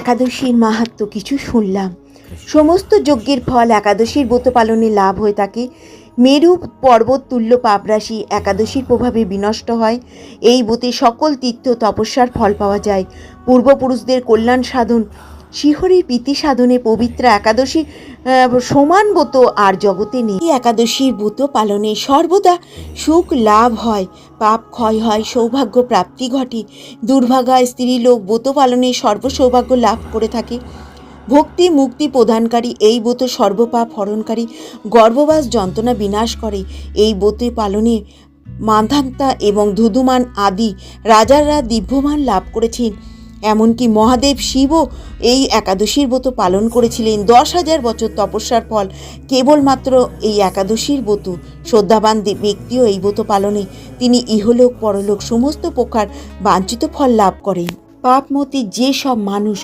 একাদশীর মাহাত্ম্য কিছু শুনলাম। সমস্ত যজ্ঞের ফল একাদশীর ব্রত পালনে লাভ হয়ে থাকে। মেরু পর্বত তুল্য পাপরাশি একাদশীর প্রভাবে বিনষ্ট হয়। এই ব্রতে সকল তীর্থ তপস্যার ফল পাওয়া যায়। পূর্বপুরুষদের কল্যাণ সাধন, শিহরির প্রীতি সাধনে পবিত্র একাদশী সমান ব্রত আর জগতে নেই। এই একাদশীর ব্রত পালনে সর্বদা সুখ লাভ হয়, পাপ ক্ষয় হয়, সৌভাগ্য প্রাপ্তি ঘটে। দুর্ভাগা স্ত্রীলোক ব্রত পালনে সর্বসৌভাগ্য লাভ করে থাকে। ভক্তি মুক্তি প্রদানকারী এই ব্রত সর্বপাপ হরণকারী, গর্ভবাস যন্ত্রণা বিনাশ করে। এই ব্রত পালনে মান্ধান্তা এবং ধুধুমান আদি রাজারা দিব্যমান লাভ করেছেন। এমনকি মহাদেব শিবও এই একাদশীর ব্রত পালন করেছিলেন। 10,000 বছর তপস্যার ফল কেবলমাত্র এই একাদশীর ব্রত। শ্রদ্ধাবান ব্যক্তিও এই ব্রত পালনে তিনি ইহলোক পরলোক সমস্ত প্রকার বাঞ্ছিত ফল লাভ করেন। পাপমতি যে সব মানুষ